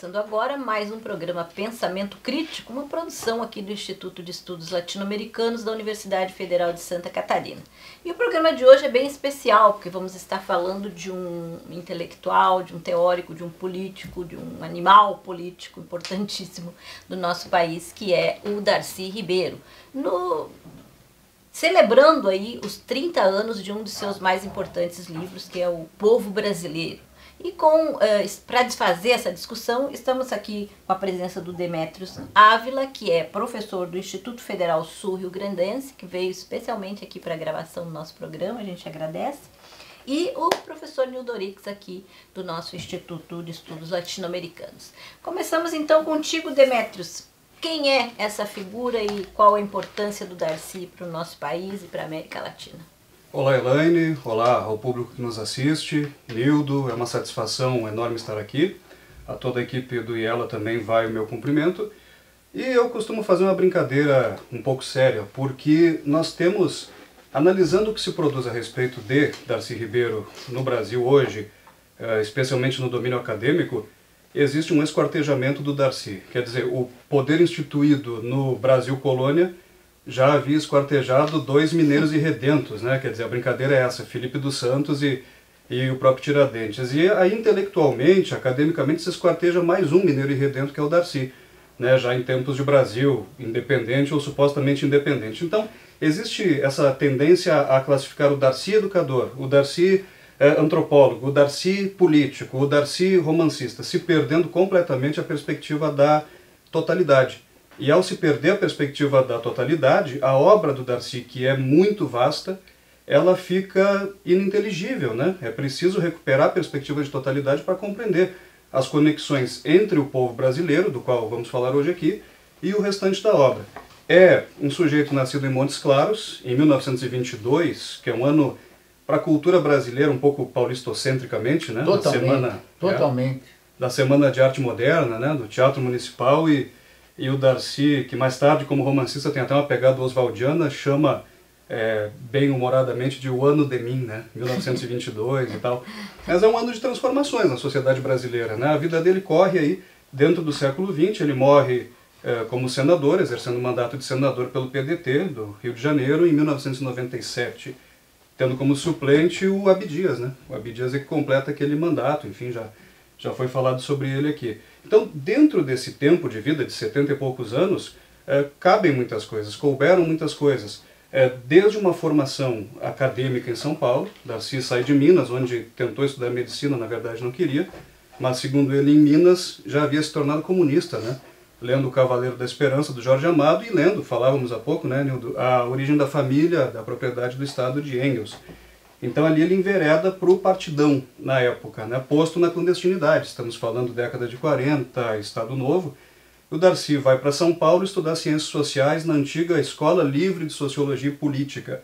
começando agora mais um programa Pensamento Crítico, uma produção aqui do Instituto de Estudos Latino-Americanos da Universidade Federal de Santa Catarina. E o programa de hoje é bem especial, porque vamos estar falando de um intelectual, de um teórico, de um político, de um animal político importantíssimo do nosso país, que é o Darcy Ribeiro. Celebrando aí os 30 anos de um dos seus mais importantes livros, que é O Povo Brasileiro. E para desfazer essa discussão, estamos aqui com a presença do Demétrios Ávila, que é professor do Instituto Federal Sul-Rio-Grandense, que veio especialmente aqui para a gravação do nosso programa, a gente agradece, e o professor Nildo Orix, aqui do nosso Instituto de Estudos Latino-Americanos. Começamos então contigo, Demétrios. Quem é essa figura e qual a importância do Darcy para o nosso país e para a América Latina? Olá, Elaine. Olá ao público que nos assiste. Nildo, é uma satisfação enorme estar aqui. A toda a equipe do IELA também vai o meu cumprimento. E eu costumo fazer uma brincadeira um pouco séria, porque nós temos, analisando o que se produz a respeito de Darcy Ribeiro no Brasil hoje, especialmente no domínio acadêmico, existe um esquartejamento do Darcy. Quer dizer, o poder instituído no Brasil colônia já havia esquartejado dois mineiros irredentos, né? Quer dizer, a brincadeira é essa, Felipe dos Santos e o próprio Tiradentes. E aí, intelectualmente, academicamente, se esquarteja mais um mineiro irredento, que é o Darcy, né? Já em tempos de Brasil independente ou supostamente independente. Então, existe essa tendência a classificar o Darcy educador, o Darcy antropólogo, o Darcy político, o Darcy romancista, se perdendo completamente a perspectiva da totalidade. E ao se perder a perspectiva da totalidade, a obra do Darcy, que é muito vasta, ela fica ininteligível, né? É preciso recuperar a perspectiva de totalidade para compreender as conexões entre o povo brasileiro, do qual vamos falar hoje aqui, e o restante da obra. É um sujeito nascido em Montes Claros, em 1922, que é um ano para a cultura brasileira um pouco paulistocentricamente, né? Totalmente. Da Semana de Arte Moderna, né? Do Teatro Municipal, e o Darcy, que mais tarde, como romancista, tem até uma pegada oswaldiana, chama bem-humoradamente de O Ano de Mim, né? 1922 e tal. Mas é um ano de transformações na sociedade brasileira, né? A vida dele corre aí dentro do século XX, ele morre como senador, exercendo o mandato de senador pelo PDT do Rio de Janeiro em 1997, tendo como suplente o Abdias, né? O Abdias é que completa aquele mandato, enfim, já foi falado sobre ele aqui. Então, dentro desse tempo de vida, de 70 e poucos anos, cabem muitas coisas, couberam muitas coisas. Desde uma formação acadêmica em São Paulo, Darcy sai de Minas, onde tentou estudar medicina, na verdade não queria, mas segundo ele, em Minas, já havia se tornado comunista, né? Lendo O Cavaleiro da Esperança, do Jorge Amado, e lendo, falávamos há pouco, né, Nildo, A Origem da Família, da Propriedade do Estado, de Engels. Então ali ele envereda para o partidão na época, né, posto na clandestinidade. Estamos falando década de 40, Estado Novo. O Darcy vai para São Paulo estudar Ciências Sociais na antiga Escola Livre de Sociologia e Política.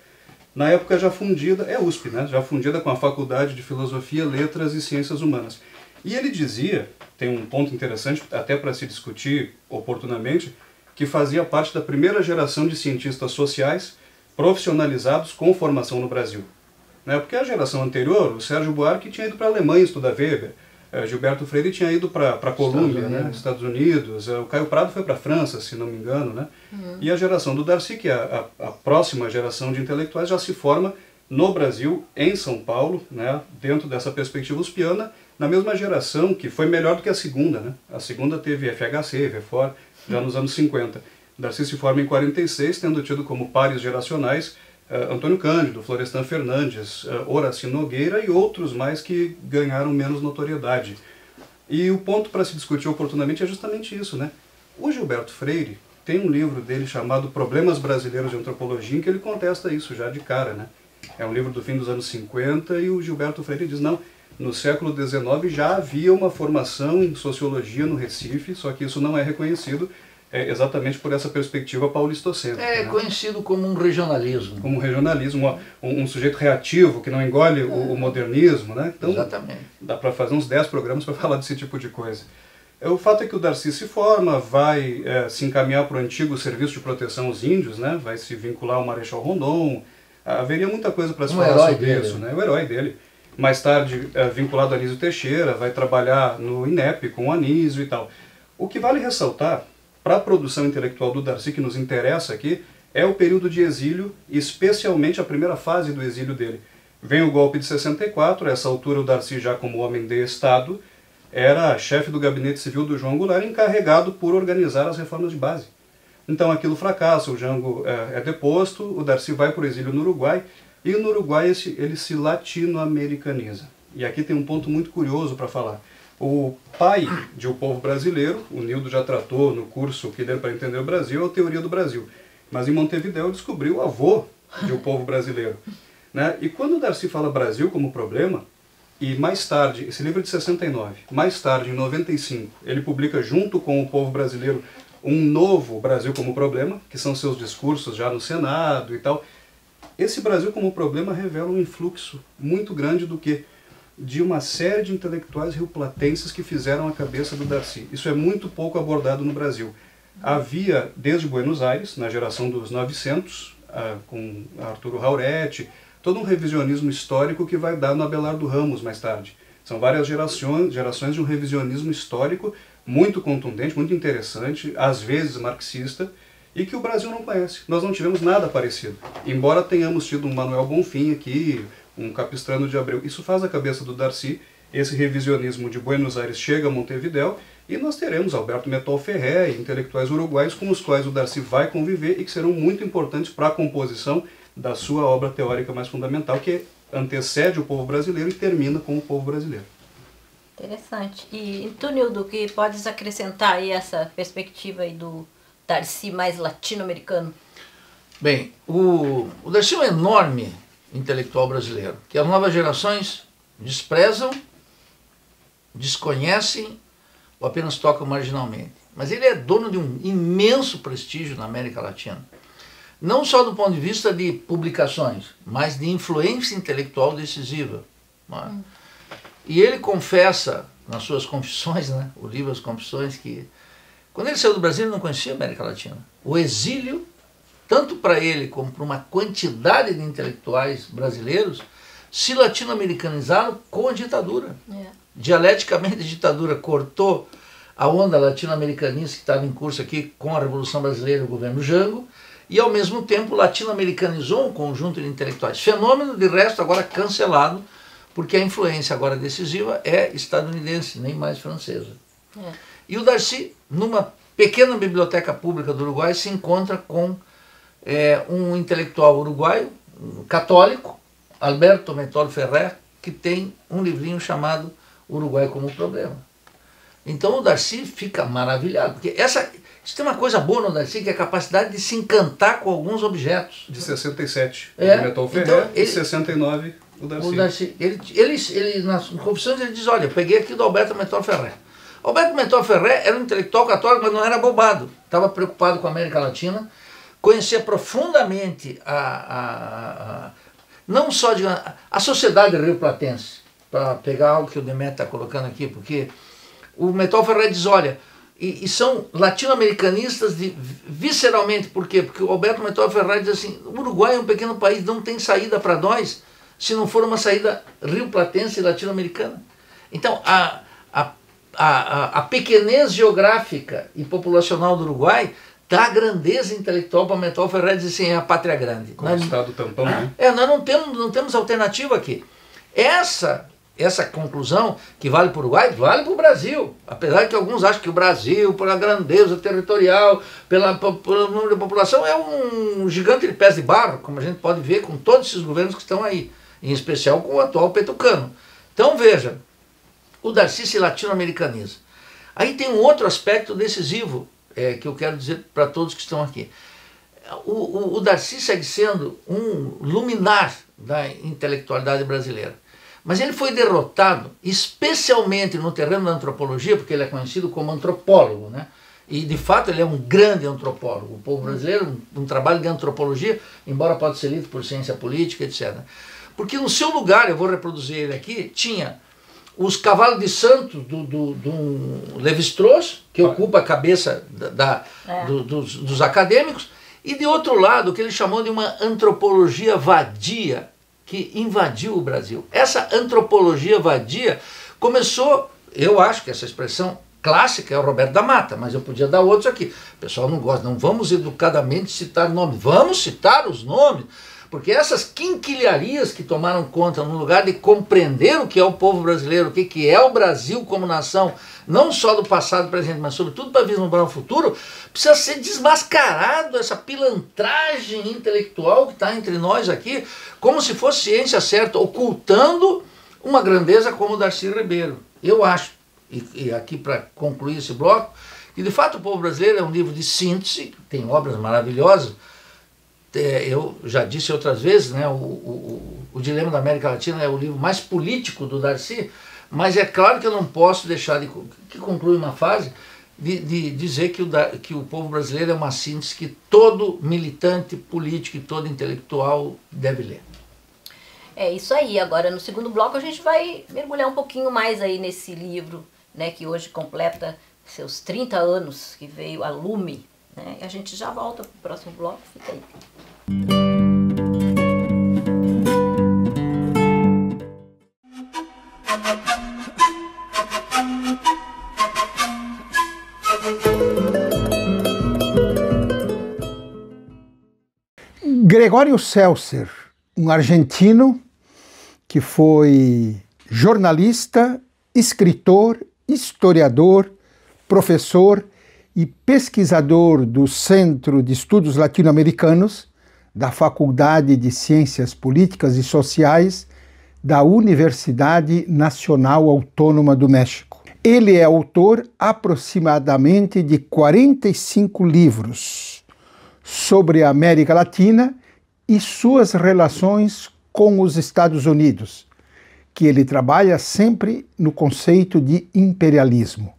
Na época já fundida, USP, né, já fundida com a Faculdade de Filosofia, Letras e Ciências Humanas. E ele dizia, tem um ponto interessante até para se discutir oportunamente, que fazia parte da primeira geração de cientistas sociais profissionalizados com formação no Brasil. Porque a geração anterior, o Sérgio Buarque tinha ido para a Alemanha estudar Weber, Gilberto Freire tinha ido para a Colômbia, né, Estados Unidos, o Caio Prado foi para a França, se não me engano, né? E a geração do Darcy, que é a próxima geração de intelectuais, já se forma no Brasil, em São Paulo, né, dentro dessa perspectiva uspiana, na mesma geração que foi melhor do que a segunda, né? A segunda teve FHC, VFOR, já nos anos 50. Darcy se forma em 46, tendo tido como pares geracionais Antônio Cândido, Florestan Fernandes, Horaci Nogueira e outros mais que ganharam menos notoriedade. E o ponto para se discutir oportunamente é justamente isso, né? O Gilberto Freire tem um livro dele chamado Problemas Brasileiros de Antropologia, em que ele contesta isso já de cara, né? É um livro do fim dos anos 50 e o Gilberto Freire diz, não, no século XIX já havia uma formação em sociologia no Recife, só que isso não é reconhecido, exatamente por essa perspectiva paulistocêntrica. É, né? Conhecido como um regionalismo. Como um regionalismo, um sujeito reativo que não engole o modernismo, né? Então, exatamente. Dá para fazer uns 10 programas para falar desse tipo de coisa. O fato é que o Darcy se forma, vai se encaminhar para o antigo Serviço de Proteção aos Índios, né? Vai se vincular ao Marechal Rondon. Haveria muita coisa para se falar sobre isso, né? O herói dele. mais tarde vinculado a Anísio Teixeira, vai trabalhar no INEP com o Anísio e tal. O que vale ressaltar, para a produção intelectual do Darcy, que nos interessa aqui, é o período de exílio, especialmente a primeira fase do exílio dele. Vem o golpe de 64, a essa altura o Darcy, já como homem de Estado, era chefe do gabinete civil do João Goulart, encarregado por organizar as reformas de base. Então aquilo fracassa, o Jango é deposto, o Darcy vai para o exílio no Uruguai, e no Uruguai ele se latino-americaniza. E aqui tem um ponto muito curioso para falar. O pai de O Povo Brasileiro, o Nildo já tratou no curso Que Deu para Entender o Brasil, é a Teoria do Brasil. Mas em Montevidéu descobriu o avô de O Povo Brasileiro. Né? E quando o Darcy fala Brasil como problema, e mais tarde, esse livro é de 69, mais tarde, em 95, ele publica junto com O Povo Brasileiro um novo Brasil como problema, que são seus discursos já no Senado e tal. Esse Brasil como problema revela um influxo muito grande do quê? De uma série de intelectuais rioplatenses que fizeram a cabeça do Darcy. Isso é muito pouco abordado no Brasil. Havia, desde Buenos Aires, na geração dos 900, com Arturo Jaureche, todo um revisionismo histórico que vai dar no Abelardo Ramos mais tarde. São várias gerações de um revisionismo histórico muito contundente, muito interessante, às vezes marxista, e que o Brasil não conhece. Nós não tivemos nada parecido. Embora tenhamos tido um Manuel Bonfim aqui, um Capistrano de Abreu. Isso faz a cabeça do Darcy, esse revisionismo de Buenos Aires chega a Montevidéu, e nós teremos Alberto Metol Ferré e intelectuais uruguaios com os quais o Darcy vai conviver e que serão muito importantes para a composição da sua obra teórica mais fundamental, que antecede O Povo Brasileiro e termina com O Povo Brasileiro. Interessante. E tu, Nildo, que podes acrescentar aí essa perspectiva aí do Darcy mais latino-americano? Bem, o Darcy é um enorme intelectual brasileiro, que as novas gerações desprezam, desconhecem ou apenas tocam marginalmente. Mas ele é dono de um imenso prestígio na América Latina. Não só do ponto de vista de publicações, mas de influência intelectual decisiva. E ele confessa, nas suas confissões, né, o livro As Confissões, que quando ele saiu do Brasil ele não conhecia a América Latina. O exílio, tanto para ele como para uma quantidade de intelectuais brasileiros, se latino-americanizaram com a ditadura. Dialeticamente a ditadura cortou a onda latino-americanista que estava em curso aqui com a Revolução Brasileira e o governo Jango, e ao mesmo tempo latino-americanizou um conjunto de intelectuais. Fenômeno, de resto, agora cancelado, porque a influência agora decisiva é estadunidense, nem mais francesa. E o Darcy, numa pequena biblioteca pública do Uruguai, se encontra com um intelectual uruguaio, católico, Alberto Metol Ferré, que tem um livrinho chamado Uruguai como Problema. Então o Darcy fica maravilhado, porque isso tem uma coisa boa no Darcy, que é a capacidade de se encantar com alguns objetos. De 67, o Metol Ferré, então, e 69, o Darcy. Ele, nas confissões, ele diz, olha, eu peguei aqui do Alberto Metol Ferré. Alberto Metol Ferré era um intelectual católico, mas não era bobado. Estava preocupado com a América Latina, conhecia profundamente não só a sociedade rioplatense, para pegar algo que o Demetrio está colocando aqui, porque o Metol Ferré diz, olha, e são latino-americanistas visceralmente, por quê? Porque o Alberto Metol Ferré diz assim, o Uruguai é um pequeno país, não tem saída para nós, se não for uma saída rioplatense e latino-americana. Então, a pequenez geográfica e populacional do Uruguai dá grandeza intelectual para Metol Ferré dizer assim, é a pátria grande. Como estado tampão, né? Nós não temos alternativa aqui. Essa conclusão que vale para o Uruguai, vale para o Brasil. Apesar que alguns acham que o Brasil, pela grandeza territorial, pelo número de população, é um gigante de pés de barro, como a gente pode ver com todos esses governos que estão aí, em especial com o atual petucano. Então veja, o Darcy se latino-americaniza. Aí tem um outro aspecto decisivo que eu quero dizer para todos que estão aqui. O Darcy segue sendo um luminar da intelectualidade brasileira. Mas ele foi derrotado, especialmente no terreno da antropologia, porque ele é conhecido como antropólogo, né? E de fato ele é um grande antropólogo. O povo brasileiro, um trabalho de antropologia, embora pode ser lido por ciência política, etc. Porque no seu lugar, eu vou reproduzir ele aqui, tinha os cavalos de santo do Lévi-Strauss, que ocupa a cabeça dos acadêmicos, e de outro lado, o que ele chamou de uma antropologia vadia, que invadiu o Brasil. Essa antropologia vadia começou, eu acho que essa expressão clássica é o Roberto da Mata, mas eu podia dar outros aqui. O pessoal não gosta, não vamos educadamente citar nomes, vamos citar os nomes, porque essas quinquilharias que tomaram conta no lugar de compreender o que é o povo brasileiro, o que é o Brasil como nação, não só do passado e presente, mas sobretudo para vislumbrar o futuro, precisa ser desmascarado essa pilantragem intelectual que está entre nós aqui, como se fosse ciência certa, ocultando uma grandeza como o Darcy Ribeiro. Eu acho, e aqui para concluir esse bloco, que de fato o povo brasileiro é um livro de síntese, tem obras maravilhosas. Eu já disse outras vezes, né, o Dilema da América Latina é o livro mais político do Darcy, mas é claro que eu não posso deixar que conclui uma fase de dizer que o povo brasileiro é uma síntese que todo militante político e todo intelectual deve ler. É isso aí. Agora, no segundo bloco, a gente vai mergulhar um pouquinho mais aí nesse livro, né, que hoje completa seus 30 anos, que veio a lume, né? E a gente já volta para o próximo bloco. Fica aí. Gregório Seltzer, um argentino que foi jornalista, escritor, historiador, professor e pesquisador do Centro de Estudos Latino-Americanos da Faculdade de Ciências Políticas e Sociais da Universidade Nacional Autônoma do México. Ele é autor aproximadamente de 45 livros sobre a América Latina e suas relações com os Estados Unidos, que ele trabalha sempre no conceito de imperialismo.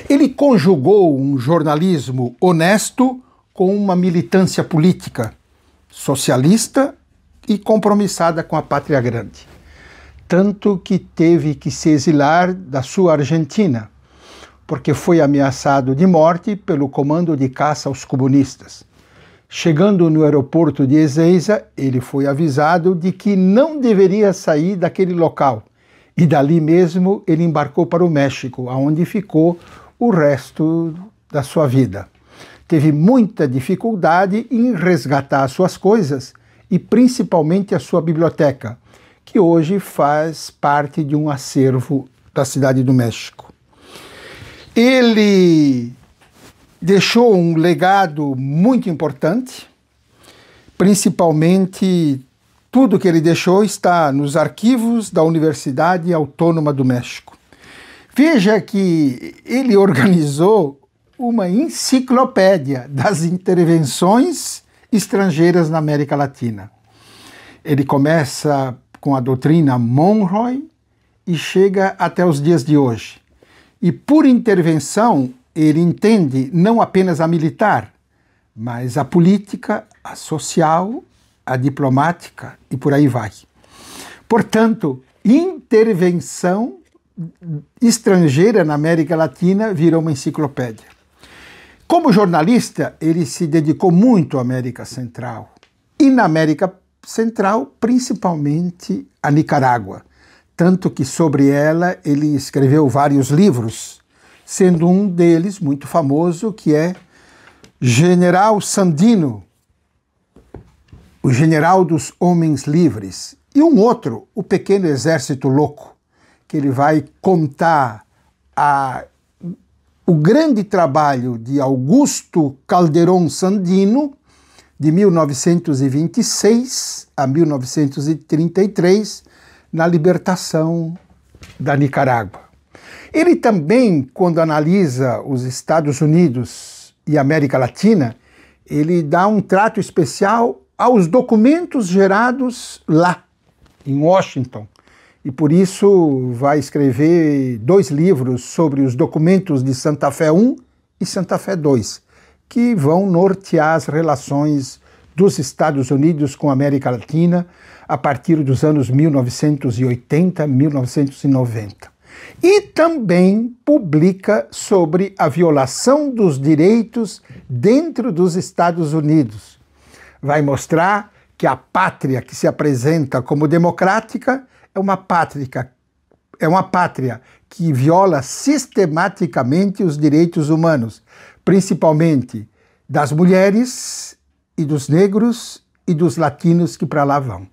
Ele conjugou um jornalismo honesto com uma militância política, socialista e compromissada com a pátria grande. Tanto que teve que se exilar da sua Argentina, porque foi ameaçado de morte pelo comando de caça aos comunistas. Chegando no aeroporto de Ezeiza, ele foi avisado de que não deveria sair daquele local. E dali mesmo ele embarcou para o México, onde ficou o resto da sua vida. Teve muita dificuldade em resgatar suas coisas e principalmente a sua biblioteca, que hoje faz parte de um acervo da Cidade do México. Ele deixou um legado muito importante, principalmente tudo que ele deixou está nos arquivos da Universidade Autônoma do México. Veja que ele organizou uma enciclopédia das intervenções estrangeiras na América Latina. Ele começa com a doutrina Monroe e chega até os dias de hoje. E por intervenção, ele entende não apenas a militar, mas a política, a social, a diplomática e por aí vai. Portanto, intervenção estrangeira na América Latina virou uma enciclopédia. Como jornalista, ele se dedicou muito à América Central. E na América Central, principalmente a Nicarágua. Tanto que sobre ela ele escreveu vários livros, sendo um deles muito famoso, que é General Sandino, o General dos Homens Livres. E um outro, O Pequeno Exército Louco, que ele vai contar o grande trabalho de Augusto Calderón Sandino, de 1926 a 1933, na libertação da Nicarágua. Ele também, quando analisa os Estados Unidos e a América Latina, ele dá um trato especial aos documentos gerados lá, em Washington. E por isso vai escrever 2 livros sobre os documentos de Santa Fé I e Santa Fé II, que vão nortear as relações dos Estados Unidos com a América Latina a partir dos anos 1980, 1990. E também publica sobre a violação dos direitos dentro dos Estados Unidos. Vai mostrar que a pátria que se apresenta como democrática é uma pátria que viola sistematicamente os direitos humanos, principalmente das mulheres e dos negros e dos latinos que para lá vão.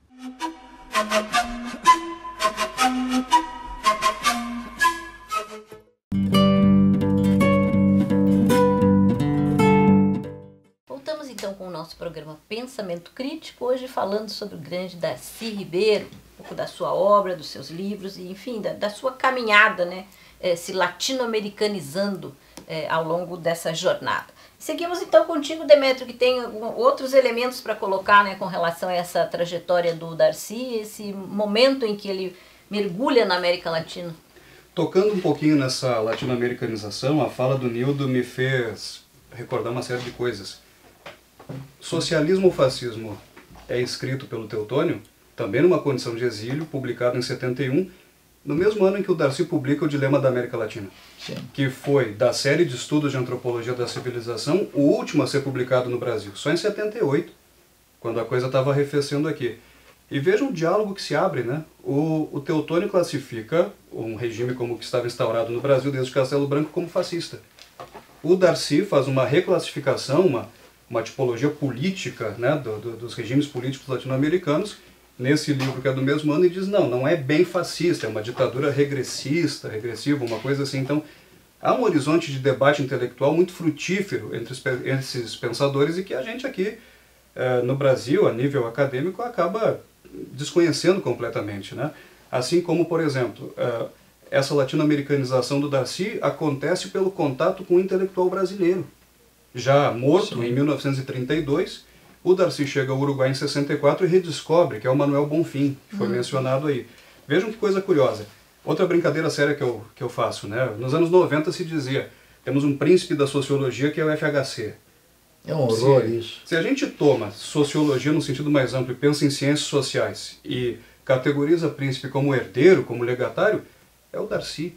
Voltamos então com o nosso programa Pensamento Crítico, hoje falando sobre o grande Darcy Ribeiro, um pouco da sua obra, dos seus livros e, enfim, da sua caminhada, né, se latino-americanizando ao longo dessa jornada. Seguimos então contigo, Demétrio, que tem outros elementos para colocar, né, com relação a essa trajetória do Darcy, esse momento em que ele mergulha na América Latina. Tocando um pouquinho nessa latino-americanização, a fala do Nildo me fez recordar uma série de coisas. Socialismo ou Fascismo é escrito pelo Teotônio, também numa condição de exílio, publicado em 71, no mesmo ano em que o Darcy publica O Dilema da América Latina, Sim. que foi, da série de estudos de antropologia da civilização, o último a ser publicado no Brasil, só em 78, quando a coisa estava arrefecendo aqui. E vejam o diálogo que se abre, né? O Teotônio classifica um regime como o que estava instaurado no Brasil desde Castelo Branco como fascista. O Darcy faz uma reclassificação, uma tipologia política, né, dos regimes políticos latino-americanos, nesse livro que é do mesmo ano, e diz, não é bem fascista, é uma ditadura regressiva, uma coisa assim. Então, há um horizonte de debate intelectual muito frutífero entre esses pensadores e que a gente aqui, no Brasil, a nível acadêmico, acaba desconhecendo completamente, né? Assim como, por exemplo, essa latino-americanização do Darcy acontece pelo contato com o intelectual brasileiro. Já morto, Sim. em 1932, o Darcy chega ao Uruguai em 64 e redescobre que é o Manuel Bonfim, que foi mencionado aí. Vejam que coisa curiosa. Outra brincadeira séria que eu faço, né? Nos anos 90 se dizia, temos um príncipe da sociologia que é o FHC. É um horror isso. Se a gente toma sociologia no sentido mais amplo e pensa em ciências sociais e categoriza príncipe como herdeiro, como legatário, é o Darcy.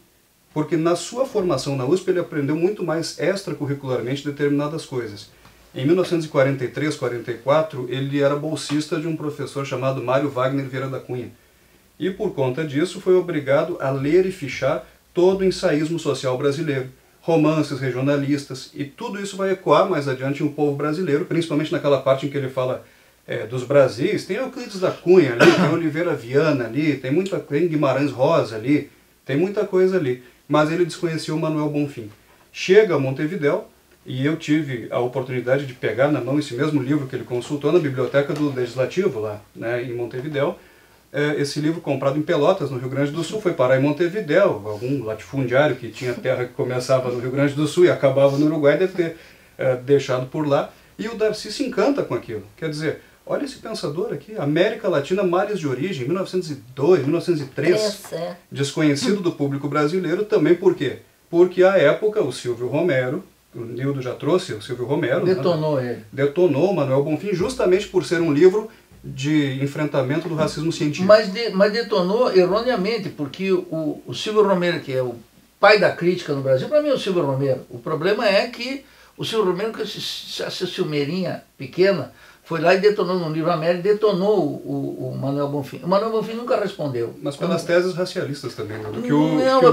Porque na sua formação na USP ele aprendeu muito mais extracurricularmente determinadas coisas. Em 1943, 44, ele era bolsista de um professor chamado Mário Wagner Vieira da Cunha. E por conta disso foi obrigado a ler e fichar todo o ensaísmo social brasileiro, romances regionalistas, e tudo isso vai ecoar mais adiante em O Povo Brasileiro, principalmente naquela parte em que ele fala dos Brasis. Tem Euclides da Cunha ali, tem Oliveira Viana ali, tem Guimarães Rosa ali, tem muita coisa ali. Mas ele desconhecia o Manuel Bonfim. Chega a Montevidéu, e eu tive a oportunidade de pegar na mão esse mesmo livro que ele consultou na biblioteca do Legislativo, lá, né, em Montevidéu. Esse livro, comprado em Pelotas, no Rio Grande do Sul, foi parar em Montevidéu. Algum latifundiário que tinha terra que começava no Rio Grande do Sul e acabava no Uruguai deve ter deixado por lá. E o Darcy se encanta com aquilo. Quer dizer, olha esse pensador aqui, América Latina, mares de origem, 1902, 1903, desconhecido do público brasileiro também por quê? Porque à época o Silvio Romero, o Nildo já trouxe o Silvio Romero, detonou ele. Detonou o Manuel Bonfim justamente por ser um livro de enfrentamento do racismo científico. Mas detonou erroneamente, porque o Silvio Romero, que é o pai da crítica no Brasil, para mim é o Silvio Romero. O problema é que o Silvio Romero, com essa ciumeirinha pequena, foi lá e detonou no livro América, detonou o Manuel Bonfim. O Manuel Bonfim nunca respondeu. Mas pelas teses racialistas também.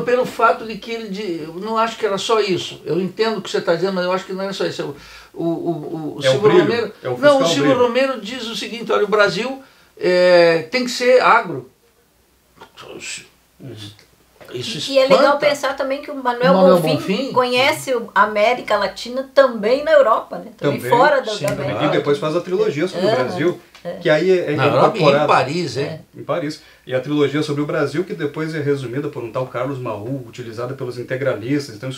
Pelo fato de que ele... Eu não acho que era só isso. Eu entendo o que você está dizendo, mas eu acho que não era só isso. O Silvio Romero... o Silvio Romero diz o seguinte, olha, o Brasil tem que ser agro. Isso e é legal pensar também que o Manuel Bonfim conhece a América Latina também na Europa, né? Também fora da América. E depois faz a trilogia sobre o Brasil, que aí é incorporada. Em Paris, Em Paris. E a trilogia sobre o Brasil, que depois é resumida por um tal Carlos Maú, utilizada pelos integralistas. Então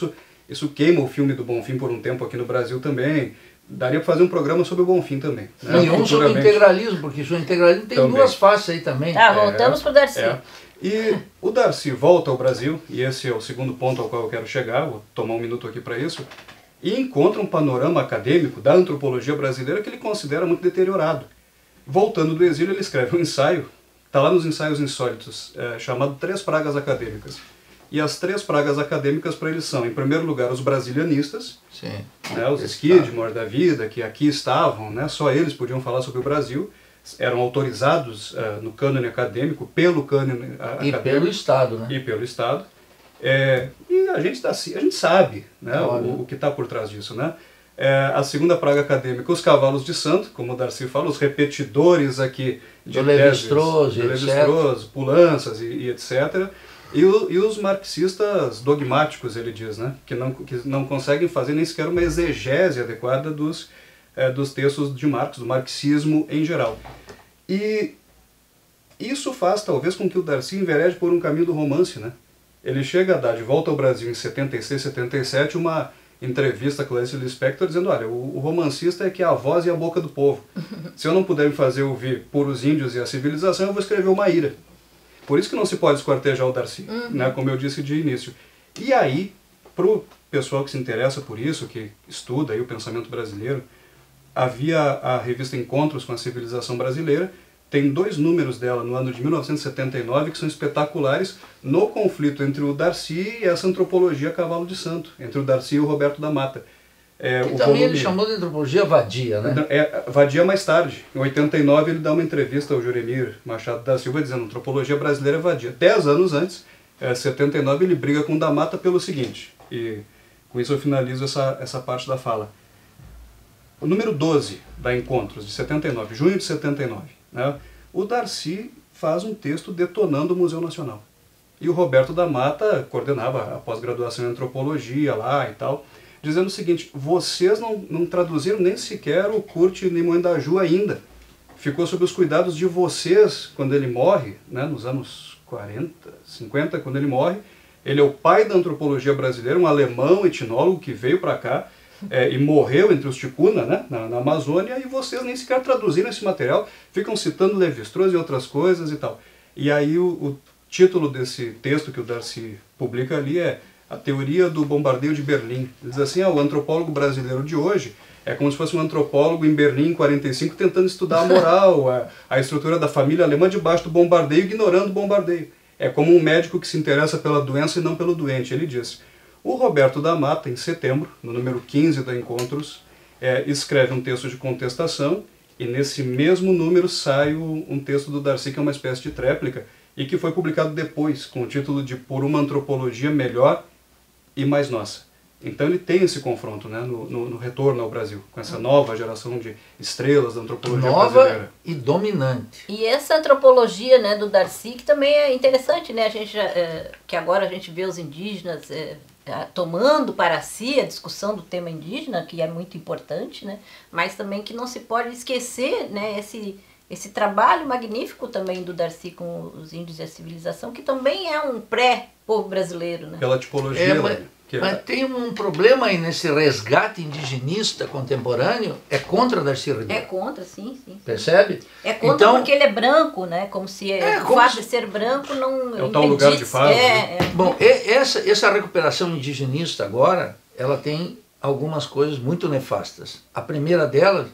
isso queima o filme do Bonfim por um tempo aqui no Brasil também. Daria para fazer um programa sobre o Bonfim também. Né? E um sobre o integralismo, porque o integralismo tem duas faces aí também. Voltamos para o Darcy. E o Darcy volta ao Brasil, e esse é o segundo ponto ao qual eu quero chegar, vou tomar um minuto aqui para isso, e encontra um panorama acadêmico da antropologia brasileira que ele considera muito deteriorado. Voltando do exílio, ele escreve um ensaio, está lá nos Ensaios Insólitos, chamado Três Pragas Acadêmicas. E as três pragas acadêmicas para ele são, em primeiro lugar, os brasilianistas, né, os Skidmore da vida, que aqui estavam, né, só eles podiam falar sobre o Brasil. eram autorizados no cânone acadêmico, pelo cânone acadêmico. E pelo Estado, né? E pelo Estado. E a gente sabe, né, o que está por trás disso, né? A segunda praga acadêmica, os cavalos de santo, como o Darcy fala, os repetidores aqui de Lévi-Strauss, Poulanças e etc. E os marxistas dogmáticos, ele diz, né, que não conseguem fazer nem sequer uma exegese adequada dos textos de Marx, do marxismo em geral. E isso faz talvez com que o Darcy envereje por um caminho do romance, né? Ele chega a dar de volta ao Brasil em 76, 77, uma entrevista a Clarice Lispector dizendo, olha, o romancista é que é a voz e a boca do povo. Se eu não puder me fazer ouvir por os índios e a civilização, eu vou escrever uma ira. Por isso que não se pode esquartejar o Darcy, né, como eu disse de início. E aí, para o pessoal que se interessa por isso, que estuda aí o pensamento brasileiro, havia a revista Encontros com a Civilização Brasileira. Tem 2 números dela no ano de 1979 que são espetaculares no conflito entre o Darcy e essa antropologia cavalo de santo, entre o Darcy e o Roberto da Mata. E também ele chamou de antropologia vadia, né? Vadia mais tarde. Em 89 ele dá uma entrevista ao Juremir Machado da Silva dizendo antropologia brasileira é vadia. 10 anos antes, 79, ele briga com o da Mata pelo seguinte, e com isso eu finalizo essa parte da fala. O número 12 da Encontros, de 79, junho de 79, né, o Darcy faz um texto detonando o Museu Nacional. E o Roberto da Mata coordenava a pós-graduação em antropologia lá e tal, dizendo o seguinte, vocês não traduziram nem sequer o Kurt Niemoendaju ainda. Ficou sob os cuidados de vocês quando ele morre, né, nos anos 40, 50, quando ele morre. Ele é o pai da antropologia brasileira, um alemão etnólogo que veio para cá, e morreu entre os Ticuna, né, na Amazônia, e vocês nem sequer traduziram esse material, ficam citando Lévi-Strauss e outras coisas e tal. E aí o título desse texto que o Darcy publica ali é A Teoria do Bombardeio de Berlim. Ele diz assim, o antropólogo brasileiro de hoje é como se fosse um antropólogo em Berlim em 45 tentando estudar a moral, a estrutura da família alemã debaixo do bombardeio, ignorando o bombardeio. É como um médico que se interessa pela doença e não pelo doente, ele diz. O Roberto da Mata, em setembro, no número 15 da Encontros, escreve um texto de contestação, e nesse mesmo número sai um texto do Darcy, que é uma espécie de tréplica, e que foi publicado depois, com o título de Por uma Antropologia Melhor e Mais Nossa. Então ele tem esse confronto, né, no retorno ao Brasil, com essa nova geração de estrelas da antropologia brasileira. Nova e dominante. E essa antropologia, né, do Darcy, que também é interessante, né, que agora a gente vê os indígenas tomando para si a discussão do tema indígena, que é muito importante, né, mas também que não se pode esquecer, né, esse trabalho magnífico também do Darcy com os índios e a civilização, que também é um pré-povo brasileiro, né? Pela tipologia. Mas tem um problema aí nesse resgate indigenista contemporâneo, é contra Darcy Ribeiro. É contra, sim. Percebe? É contra então, porque ele é branco, né? Como se o fato de ser branco não é o tal lugar de fala. Bom, essa recuperação indigenista agora, ela tem algumas coisas muito nefastas. A primeira delas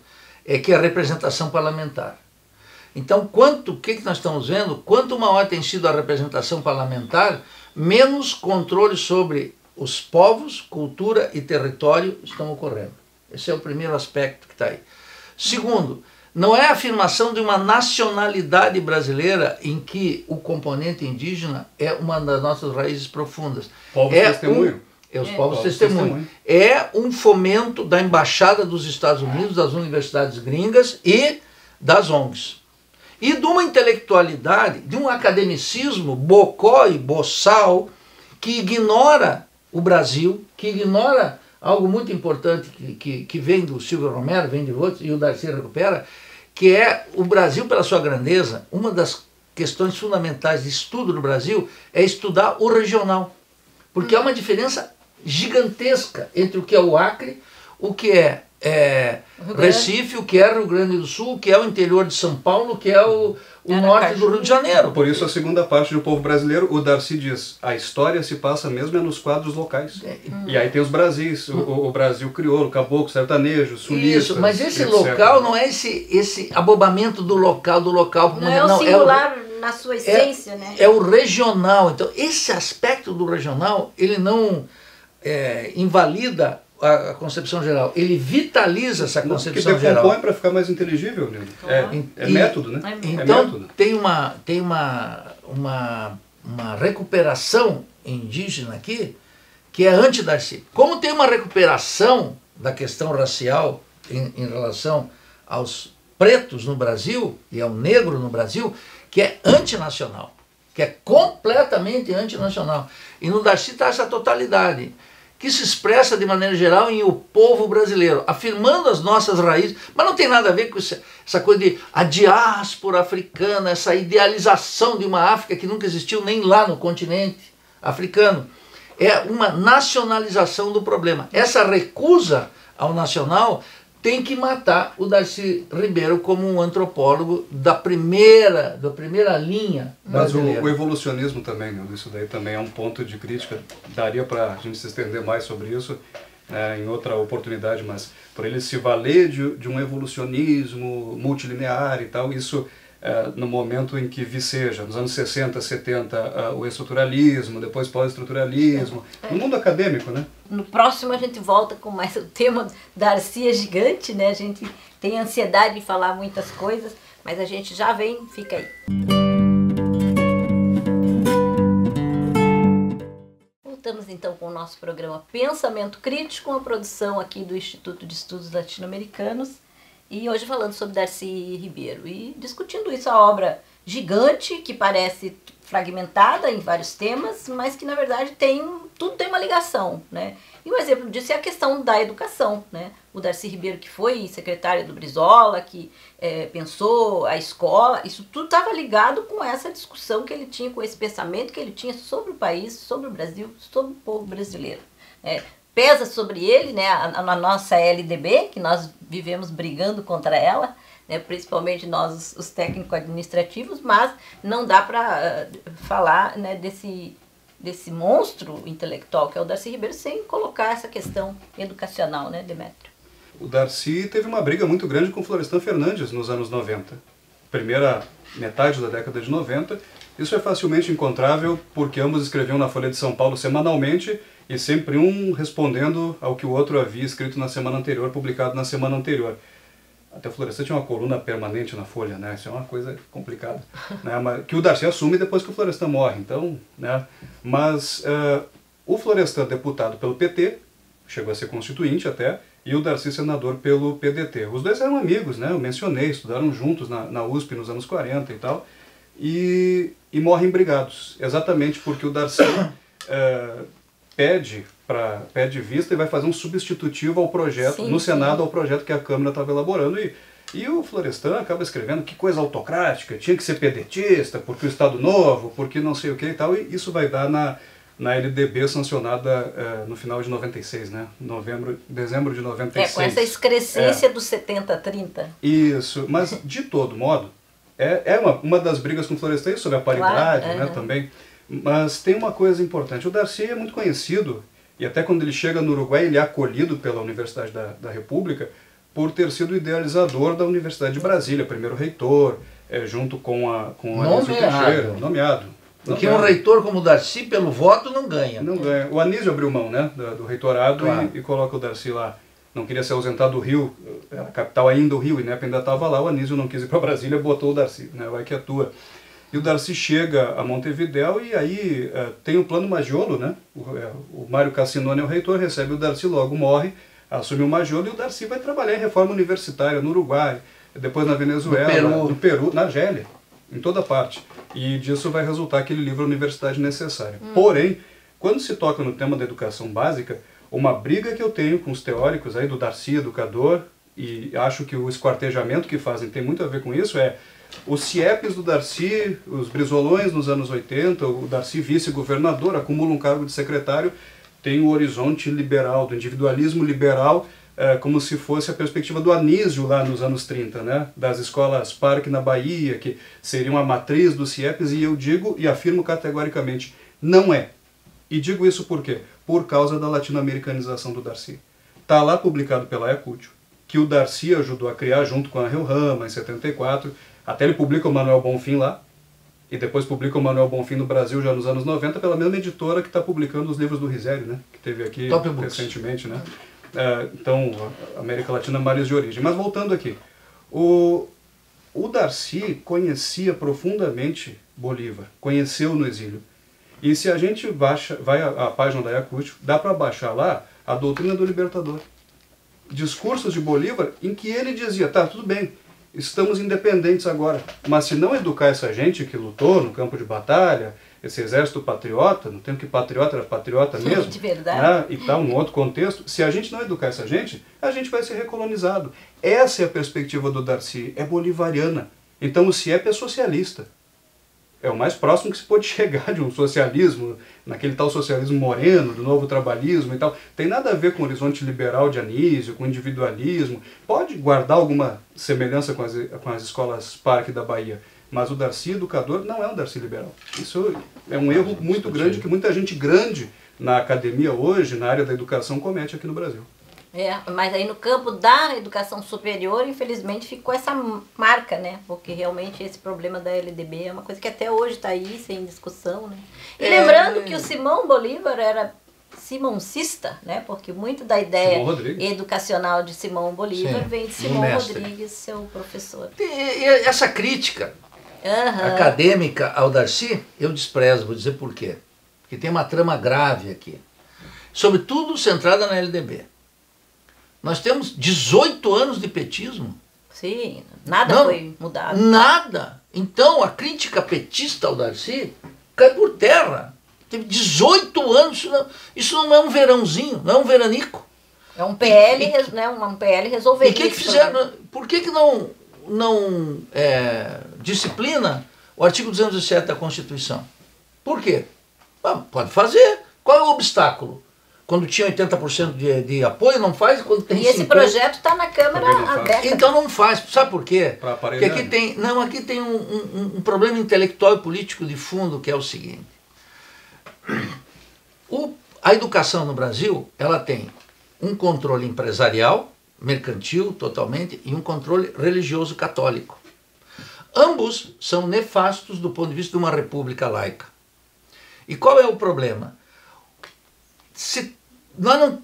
é que é a representação parlamentar. Então, o que nós estamos vendo? Quanto maior tem sido a representação parlamentar, menos controle sobre os povos, cultura e território estão ocorrendo. Esse é o primeiro aspecto que está aí. Segundo, não é a afirmação de uma nacionalidade brasileira em que o componente indígena é uma das nossas raízes profundas. Povos testemunho. Os povos testemunho. É um fomento da Embaixada dos Estados Unidos, das universidades gringas e das ONGs. E de uma intelectualidade, de um academicismo bocó e boçal, que ignora o Brasil, que ignora algo muito importante que vem do Silvio Romero, vem de outros, e o Darcy recupera, que é o Brasil pela sua grandeza. Uma das questões fundamentais de estudo no Brasil é estudar o regional. Porque há uma diferença gigantesca entre o que é o Acre, o que é Recife, o que é Rio Grande do Sul, o que é o interior de São Paulo, o que é o norte do Rio de Janeiro. Por isso a segunda parte do povo brasileiro, o Darcy diz, a história se passa mesmo nos quadros locais. E aí tem os Brasis, o Brasil crioulo, caboclo, sertanejo, sulista. Isso, mas esse local não é esse abobamento do local. Não é o singular na sua essência, né? É o regional. Então esse aspecto do regional, ele não invalida a concepção geral, ele vitaliza essa concepção geral. Porque decompõe para ficar mais inteligível, Nildo. É método, né? Então, método. Tem uma recuperação indígena aqui que é anti-Darcy. Como tem uma recuperação da questão racial em relação aos pretos no Brasil e ao negro no Brasil, que é antinacional, que é completamente antinacional. E no Darcy está essa totalidade, que se expressa de maneira geral em o povo brasileiro, afirmando as nossas raízes, mas não tem nada a ver com essa coisa de a diáspora africana, essa idealização de uma África que nunca existiu nem lá no continente africano. É uma nacionalização do problema. Essa recusa ao nacional tem que matar o Darcy Ribeiro como um antropólogo da primeira linha brasileira. Mas o evolucionismo também, né? Isso daí também é um ponto de crítica. Daria para a gente se estender mais sobre isso em outra oportunidade, mas por ele se valer de um evolucionismo multilinear e tal, isso no momento em que viceja, nos anos 60, 70, o estruturalismo, depois pós-estruturalismo, no mundo acadêmico, né? No próximo a gente volta com mais o tema Darcy é gigante, né? A gente tem ansiedade de falar muitas coisas, mas a gente já vem, fica aí. Voltamos então com o nosso programa Pensamento Crítico, uma produção aqui do Instituto de Estudos Latino-Americanos. E hoje falando sobre Darcy Ribeiro e discutindo isso, a obra gigante que parece fragmentada em vários temas, mas que na verdade tudo tem uma ligação, né? E um exemplo disso é a questão da educação, né? O Darcy Ribeiro, que foi secretário do Brizola, que pensou a escola, isso tudo estava ligado com essa discussão que ele tinha, com esse pensamento que ele tinha sobre o país, sobre o Brasil, sobre o povo brasileiro. Pesa sobre ele, né, a nossa LDB, que nós vivemos brigando contra ela, né, principalmente nós, os técnico-administrativos, mas não dá para falar, né, desse monstro intelectual que é o Darcy Ribeiro sem colocar essa questão educacional, né, Demétrio? O Darcy teve uma briga muito grande com Florestan Fernandes nos anos 90. Primeira metade da década de 90. Isso é facilmente encontrável porque ambos escreviam na Folha de São Paulo semanalmente e sempre um respondendo ao que o outro havia escrito na semana anterior, publicado na semana anterior. Até o Florestan tinha uma coluna permanente na Folha, né? Isso é uma coisa complicada. Né? Mas, que o Darcy assume depois que o Florestan morre. Então, né? Mas o Florestan, deputado pelo PT, chegou a ser constituinte até, e o Darcy, senador pelo PDT. Os dois eram amigos, né? Eu mencionei, estudaram juntos na USP nos anos 40 e tal, e morrem brigados, exatamente porque o Darcy pede vista e vai fazer um substitutivo ao projeto, no Senado, ao projeto que a Câmara estava elaborando, e o Florestan acaba escrevendo que coisa autocrática, tinha que ser pedetista, porque o Estado Novo, porque não sei o que e tal, e isso vai dar na LDB sancionada no final de 96, né? Dezembro de 96. Com essa excrescência do 70-30. Isso, mas de todo modo, uma das brigas com o Florestan sobre a paridade, né, também. Mas tem uma coisa importante, o Darcy é muito conhecido, e até quando ele chega no Uruguai ele é acolhido pela Universidade da República por ter sido idealizador da Universidade de Brasília, primeiro reitor, junto com a Anísio Teixeira, nomeado. Porque um reitor como o Darcy, pelo voto, não ganha. Não ganha. O Anísio abriu mão, né, do reitorado, claro, e coloca o Darcy lá. Não queria se ausentar do Rio, a capital ainda, o Rio, e INEP ainda estava lá, o Anísio não quis ir para Brasília, botou o Darcy, né, vai que atua. E o Darcy chega a Montevidéu e aí tem o plano Maggiolo, né? O Mário Cassinoni é o reitor, recebe o Darcy, logo morre, assume o Maggiolo e o Darcy vai trabalhar em reforma universitária no Uruguai, depois na Venezuela, no Peru, na Argélia, em toda parte. E disso vai resultar aquele livro Universidade Necessária. Porém, quando se toca no tema da educação básica, uma briga que eu tenho com os teóricos aí do Darcy, educador, e acho que o esquartejamento que fazem tem muito a ver com isso, os CIEPs do Darcy, os Brizolões nos anos 80, o Darcy vice-governador, acumula um cargo de secretário, tem o horizonte liberal, do individualismo liberal, como se fosse a perspectiva do Anísio lá nos anos 30, né? Das escolas Parque na Bahia, que seriam a matriz dos CIEPs, e eu digo e afirmo categoricamente, não é. E digo isso por quê? Por causa da latino-americanização do Darcy. Está lá publicado pela Ayacucho, que o Darcy ajudou a criar junto com a Rio Rama, em 74, até ele publica o Manuel Bonfim lá, e depois publica o Manuel Bonfim no Brasil já nos anos 90, pela mesma editora que está publicando os livros do Risério, né? Que teve aqui recentemente, né? Então, a América Latina é mares de origem. Mas voltando aqui, o Darcy conhecia profundamente Bolívar, conheceu no exílio. E se a gente vai à página da Ayacucho, dá para baixar lá a doutrina do Libertador. Discursos de Bolívar em que ele dizia, tá, tudo bem, estamos independentes agora, mas se não educar essa gente que lutou no campo de batalha, esse exército patriota, no tempo que patriota era patriota mesmo, de verdade, né, e tal, num outro contexto, se a gente não educar essa gente, a gente vai ser recolonizado. Essa é a perspectiva do Darcy, é bolivariana. Então o CIEP é socialista. É o mais próximo que se pode chegar de um socialismo, naquele tal socialismo moreno, do novo trabalhismo e tal. Tem nada a ver com o horizonte liberal de Anísio, com o individualismo. Pode guardar alguma semelhança com as escolas Parque da Bahia, mas o Darcy educador não é um Darcy liberal. Isso é um erro muito grande que muita gente grande na academia hoje, na área da educação, comete aqui no Brasil. Mas aí no campo da educação superior, infelizmente, ficou essa marca, né? Porque realmente esse problema da LDB é uma coisa que até hoje está aí, sem discussão, né? E lembrando que o Simão Bolívar era simoncista, né? Porque muito da ideia educacional de Simão Bolívar vem de Simão Rodrigues, seu professor. E essa crítica acadêmica ao Darcy, eu desprezo, vou dizer por quê. Porque tem uma trama grave aqui. Sobretudo centrada na LDB. Nós temos 18 anos de petismo. Sim, nada foi mudado. Nada. Então, a crítica petista ao Darcy cai por terra. Teve 18 anos, isso não é um verãozinho, não é um veranico. É um PL, né, um PL resolveria. E o que fizeram? Por que não disciplina o artigo 207 da Constituição? Por quê? Pode fazer. Qual é o obstáculo? Quando tinha 80% de apoio, não faz. Quando tem 50%... esse projeto está na Câmara há décadas. Então não faz. Sabe por quê? Porque aqui tem um problema intelectual e político de fundo, que é o seguinte. A educação no Brasil, ela tem um controle empresarial, mercantil totalmente, e um controle religioso católico. Ambos são nefastos do ponto de vista de uma república laica. E qual é o problema?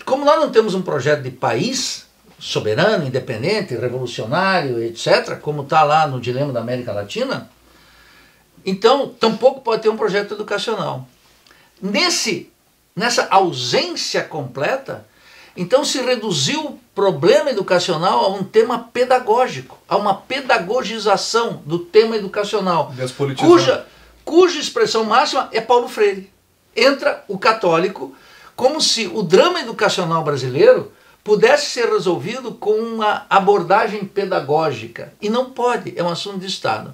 Como nós não temos um projeto de país soberano, independente, revolucionário, etc., como está lá no dilema da América Latina, então tampouco pode ter um projeto educacional. Nessa ausência completa, então se reduziu o problema educacional a um tema pedagógico, a uma pedagogização do tema educacional, cuja expressão máxima é Paulo Freire. Entra o católico, como se o drama educacional brasileiro pudesse ser resolvido com uma abordagem pedagógica. E não pode, é um assunto de Estado.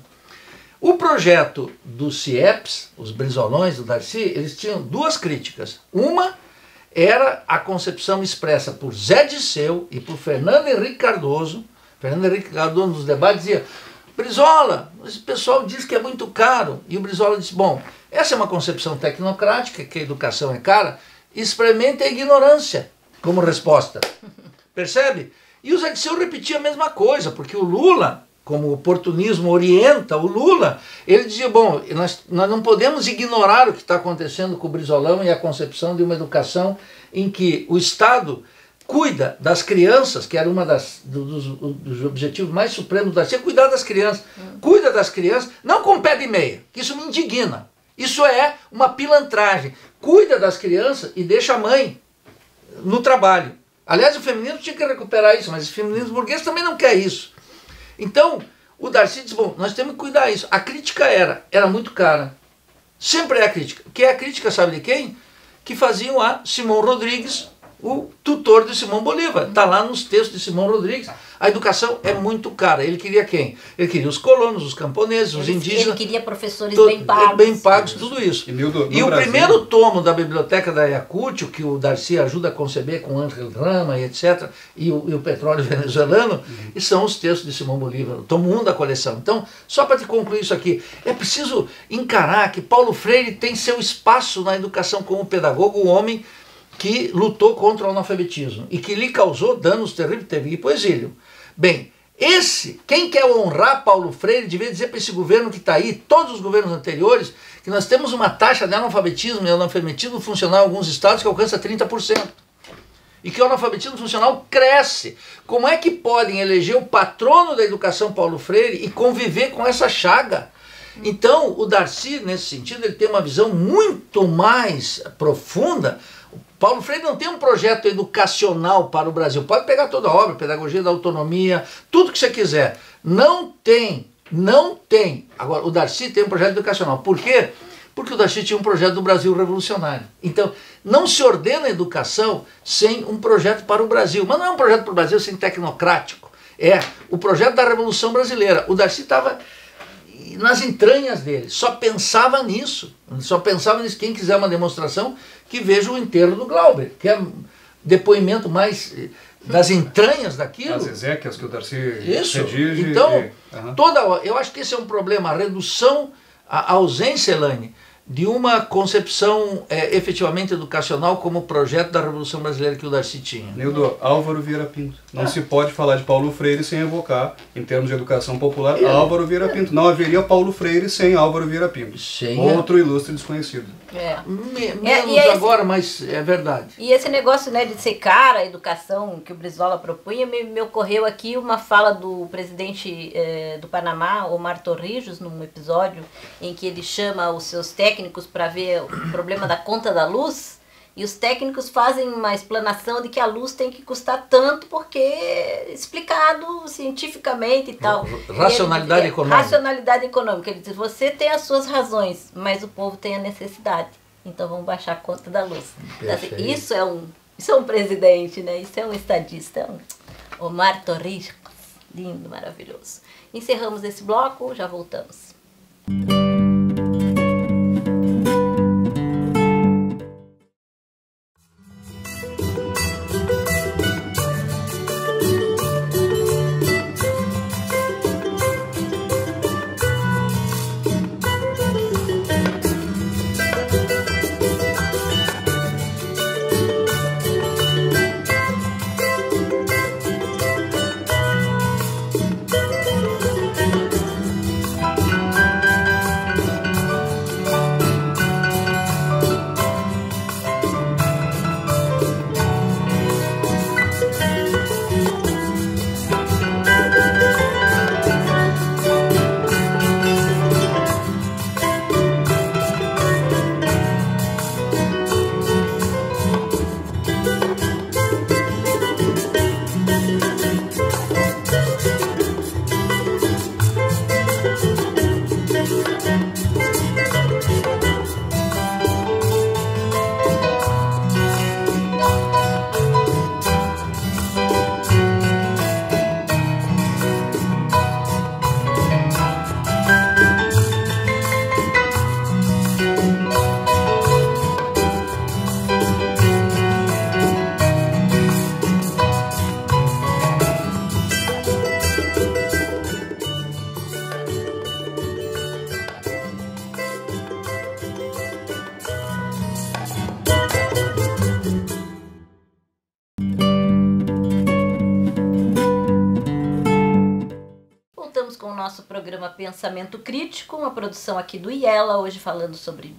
O projeto dos CIEPs, os Brizolões do Darcy, eles tinham duas críticas. Uma era a concepção expressa por Zé Disseu e por Fernando Henrique Cardoso. Fernando Henrique Cardoso nos debates dizia: Brizola, esse pessoal diz que é muito caro. E o Brizola disse: bom, essa é uma concepção tecnocrática, que a educação é cara, experimente a ignorância como resposta. Percebe? E o Zé Disseu repetia a mesma coisa, porque o Lula, como o oportunismo orienta o Lula, ele dizia: bom, nós não podemos ignorar o que está acontecendo com o Brizolão e a concepção de uma educação em que o Estado cuida das crianças, que era uma dos objetivos mais supremos da Darcy, cuidar das crianças. Cuida das crianças, não com pé de meia, que isso me indigna. Isso é uma pilantragem. Cuida das crianças e deixa a mãe no trabalho. Aliás, o feminismo tinha que recuperar isso, mas o feminismo burguês também não quer isso. Então, o Darcy disse: bom, nós temos que cuidar disso. A crítica era muito cara. Sempre é a crítica. Que é a crítica, sabe de quem? Que faziam a Simão Rodrigues, o tutor de Simão Bolívar. Está lá nos textos de Simão Rodrigues. A educação é muito cara. Ele queria quem? Ele queria os colonos, os camponeses, os indígenas. Ele queria professores bem pagos. Bem pagos, tudo isso. E o primeiro tomo da Biblioteca da Ayacucho, que o Darcy ajuda a conceber com Ángel Rama e etc., e o petróleo venezuelano, e são os textos de Simão Bolívar, o tomo 1 da coleção. Então, só para te concluir isso aqui, é preciso encarar que Paulo Freire tem seu espaço na educação como pedagogo, o homem que lutou contra o analfabetismo e que lhe causou danos terríveis, teve que ir para o exílio. Bem, quem quer honrar Paulo Freire devia dizer para esse governo que está aí, todos os governos anteriores, que nós temos uma taxa de analfabetismo e analfabetismo funcional em alguns estados que alcança 30%. e que o analfabetismo funcional cresce. Como é que podem eleger o patrono da educação, Paulo Freire, e conviver com essa chaga? Então, o Darcy, nesse sentido, ele tem uma visão muito mais profunda. Paulo Freire não tem um projeto educacional para o Brasil. Pode pegar toda a obra, Pedagogia da Autonomia, tudo que você quiser. Não tem. Agora, o Darcy tem um projeto educacional. Por quê? Porque o Darcy tinha um projeto do Brasil revolucionário. Então, não se ordena a educação sem um projeto para o Brasil. Mas não é um projeto para o Brasil sem tecnocrático. É o projeto da Revolução Brasileira. O Darcy estava nas entranhas dele, só pensava nisso. Quem quiser uma demonstração, que veja o enterro do Glauber, que é depoimento mais das entranhas daquilo. As Ezequias que o Darcy Isso. redige. Então, eu acho que esse é um problema, a redução, a ausência, Elaine, de uma concepção efetivamente educacional como projeto da Revolução Brasileira que o Darcy tinha. Nildo, Álvaro Vieira Pinto. Não se pode falar de Paulo Freire sem evocar, em termos de educação popular, Álvaro Vieira Pinto. Não haveria Paulo Freire sem Álvaro Vieira Pinto. Outro ilustre desconhecido. Menos agora, mas é verdade. E esse negócio, né, de secar a educação que o Brizola propunha, me ocorreu aqui uma fala do presidente do Panamá, Omar Torrijos, num episódio em que ele chama os seus técnicos para ver o problema da conta da luz, e os técnicos fazem uma explanação de que a luz tem que custar tanto porque é explicado cientificamente e tal. Racionalidade econômica. Racionalidade econômica. Ele diz, você tem as suas razões, mas o povo tem a necessidade. Então vamos baixar a conta da luz. Isso é um presidente, né? Isso é um estadista. Omar Torrijos. Lindo, maravilhoso. Encerramos esse bloco, já voltamos. Com o nosso programa Pensamento Crítico, uma produção aqui do IELA, hoje falando sobre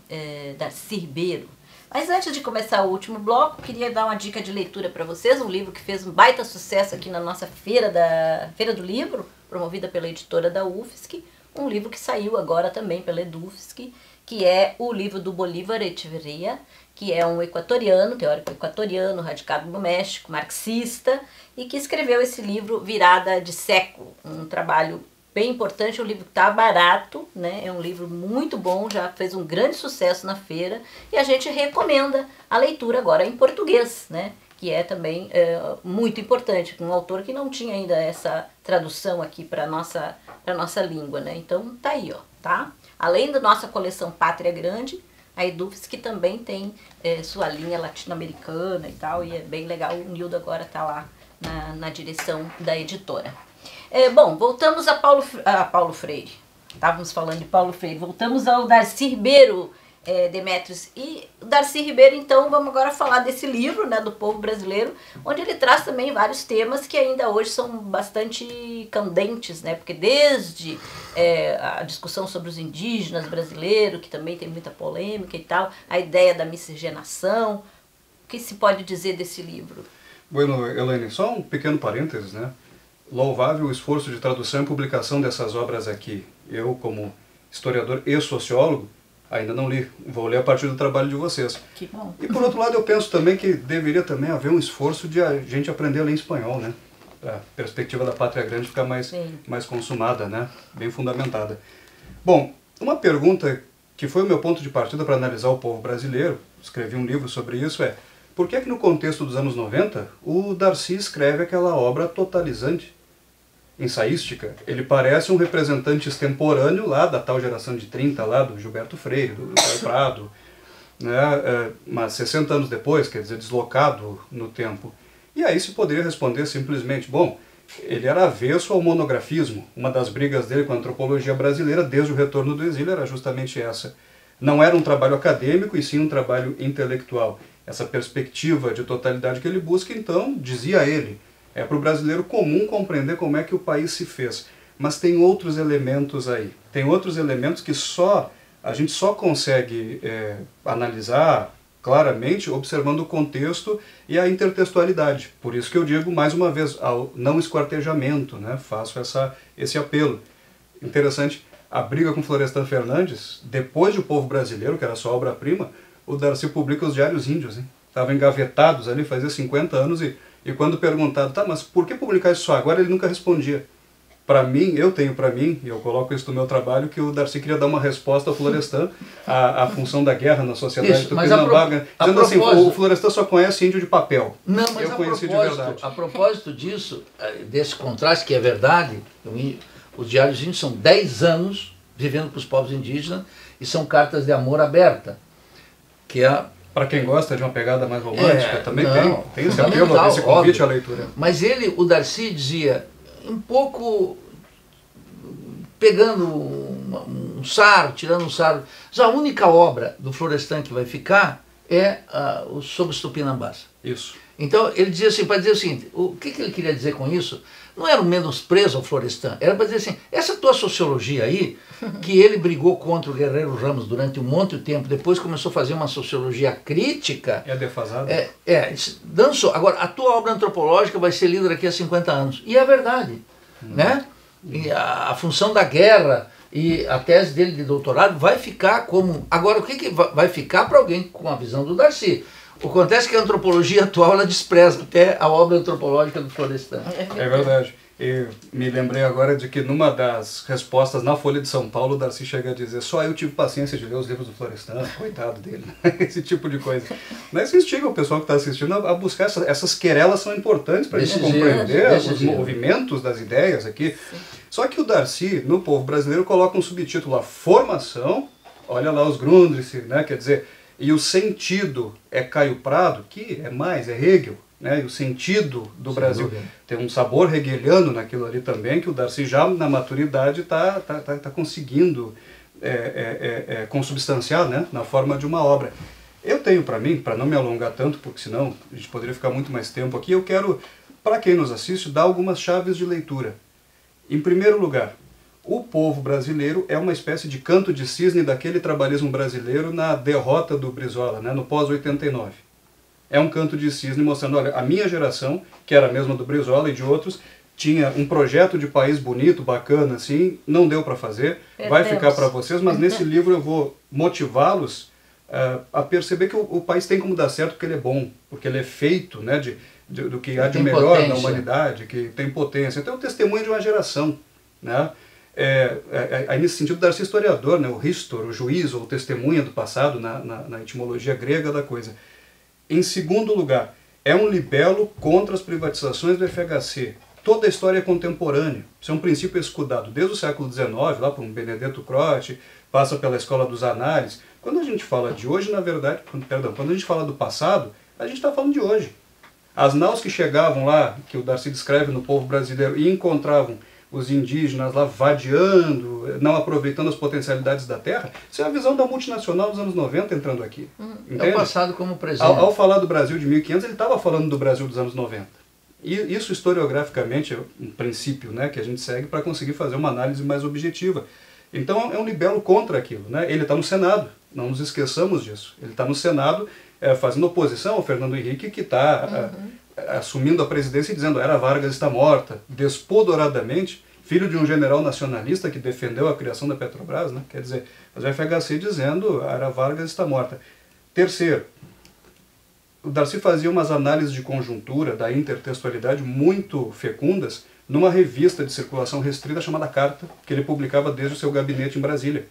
Darcy Ribeiro. Mas antes de começar o último bloco, queria dar uma dica de leitura para vocês, um livro que fez um baita sucesso aqui na nossa Feira do Livro, promovida pela editora da UFSC, um livro que saiu agora também pela EDUFSC, que é o livro do Bolívar Echeverría, que é um equatoriano, teórico equatoriano, radicado no México, marxista, e que escreveu esse livro Virada de Século, um trabalho bem importante, um livro que está barato, né? É um livro muito bom, já fez um grande sucesso na feira, e a gente recomenda a leitura agora em português, né? Que é também muito importante, um autor que não tinha ainda essa tradução aqui para nossa língua, né? Então tá aí, ó, tá? Além da nossa coleção Pátria Grande, a EDUFSC também tem sua linha latino-americana e tal, e é bem legal, o Nildo agora está lá na direção da editora. Bom, voltamos a Paulo Freire. Estávamos falando de Paulo Freire. Voltamos ao Darcy Ribeiro, Demetrios. E o Darcy Ribeiro, então, vamos agora falar desse livro, né, do povo brasileiro, onde ele traz também vários temas que ainda hoje são bastante candentes, né? Porque desde a discussão sobre os indígenas brasileiros, que também tem muita polêmica e tal, a ideia da miscigenação. O que se pode dizer desse livro? Bueno, Elaine, só um pequeno parênteses, né? Louvável o esforço de tradução e publicação dessas obras aqui. Eu, como historiador e sociólogo, ainda não li. Vou ler a partir do trabalho de vocês. Que bom. E por outro lado, eu penso também que deveria também haver um esforço de a gente aprender a ler espanhol, né? A perspectiva da Pátria Grande ficar mais consumada, né? Bem fundamentada. Bom, uma pergunta que foi o meu ponto de partida para analisar o povo brasileiro, escrevi um livro sobre isso, é: por que no contexto dos anos 90 o Darcy escreve aquela obra totalizante, ensaística? Ele parece um representante extemporâneo lá da tal geração de 30, lá do Gilberto Freire, do Caio Prado, né? Mas 60 anos depois, quer dizer, deslocado no tempo. E aí se poderia responder simplesmente, bom, ele era avesso ao monografismo. Uma das brigas dele com a antropologia brasileira desde o retorno do exílio era justamente essa. Não era um trabalho acadêmico, e sim um trabalho intelectual. Essa perspectiva de totalidade que ele busca, então, dizia ele, é para o brasileiro comum compreender como é que o país se fez. Mas tem outros elementos aí. Tem outros elementos que a gente só consegue analisar claramente observando o contexto e a intertextualidade. Por isso que eu digo, mais uma vez, ao não esquartejamento, né? Faço esse apelo. Interessante, a briga com Florestan Fernandes, depois de O Povo Brasileiro, que era sua obra-prima, o Darcy publica os Diários Índios. Estavam engavetados ali, fazia 50 anos, e quando perguntado, tá, mas por que publicar isso só agora, ele nunca respondia. Para mim, e eu coloco isso no meu trabalho, que o Darcy queria dar uma resposta ao Florestan, à função da guerra na sociedade tupinambá, dizendo assim, o Florestan só conhece índio de papel. Não, mas eu conheci de verdade. A propósito disso, desse contraste, que é verdade, os Diários Índios são 10 anos vivendo com os povos indígenas e são cartas de amor aberta, que é... Para quem gosta de uma pegada mais romântica, também tem esse apelo, esse convite à leitura. Mas o Darcy dizia, um pouco pegando um sarro, tirando um sarro, mas a única obra do Florestan que vai ficar é o Sobre os Tupinambás. Isso. Então ele dizia assim, para dizer o seguinte, o que ele queria dizer com isso? Não era um menosprezo ao Florestan, era para dizer assim, essa tua sociologia aí, que ele brigou contra o Guerreiro Ramos durante um monte de tempo, depois começou a fazer uma sociologia crítica... É defasada? Dançou. Agora, a tua obra antropológica vai ser lida daqui a 50 anos. E é verdade, né? E a função da guerra e a tese dele de doutorado vai ficar como... Agora, o que vai ficar para alguém com a visão do Darcy? O que acontece é que a antropologia atual ela despreza até a obra antropológica do Florestan. É verdade. E me lembrei agora de que numa das respostas na Folha de São Paulo, o Darcy chega a dizer: só eu tive paciência de ler os livros do Florestan, coitado dele, esse tipo de coisa. Mas instiga o pessoal que está assistindo a buscar essas querelas, são importantes para a gente compreender os movimentos das ideias aqui. Sim. Só que o Darcy, no Povo Brasileiro, coloca um subtítulo, a formação, olha lá os Grundrisse, né? Quer dizer, e o sentido é Caio Prado, que é Hegel, né? E o sentido do Brasil tem um sabor hegeliano naquilo ali também, que o Darcy já na maturidade está conseguindo consubstanciar, né? Na forma de uma obra. Eu tenho para mim, para não me alongar tanto, porque senão a gente poderia ficar muito mais tempo aqui, eu quero, para quem nos assiste, dar algumas chaves de leitura. Em primeiro lugar, o Povo Brasileiro é uma espécie de canto de cisne daquele trabalhismo brasileiro na derrota do Brizola, né, no pós-89. É um canto de cisne mostrando, olha, a minha geração, que era a mesma do Brizola e de outros, tinha um projeto de país bonito, bacana, assim, não deu para fazer, vai ficar para vocês, mas nesse livro eu vou motivá-los a perceber que o país tem como dar certo porque ele é bom, porque ele é feito, né, do que há de melhor na humanidade, que tem potência. Então é o testemunho de uma geração, né? Aí nesse sentido, Darcy é historiador, né? O histor, o juiz, ou testemunha do passado, na etimologia grega da coisa. Em segundo lugar, é um libelo contra as privatizações do FHC. Toda a história é contemporânea. Isso é um princípio escudado desde o século XIX, lá por um Benedetto Croce, passa pela escola dos análises. Quando a gente fala de hoje, na verdade, quando a gente fala do passado, a gente está falando de hoje. As naus que chegavam lá, que o Darcy descreve no Povo Brasileiro, e encontravam os indígenas lá vadiando, não aproveitando as potencialidades da terra, isso é a visão da multinacional dos anos 90 entrando aqui. É o passado como presente. Ao falar do Brasil de 1500, ele estava falando do Brasil dos anos 90. E isso historiograficamente é um princípio, né, que a gente segue para conseguir fazer uma análise mais objetiva. Então é um libelo contra aquilo, né? Ele está no Senado, não nos esqueçamos disso. Ele está no Senado fazendo oposição ao Fernando Henrique, que está assumindo a presidência e dizendo Era Vargas está morta, despoderadamente, filho de um general nacionalista que defendeu a criação da Petrobras, né? Quer dizer, mas o FHC dizendo Era Vargas está morta. Terceiro, o Darcy fazia umas análises de conjuntura, da intertextualidade, muito fecundas, numa revista de circulação restrita chamada Carta, que ele publicava desde o seu gabinete em Brasília.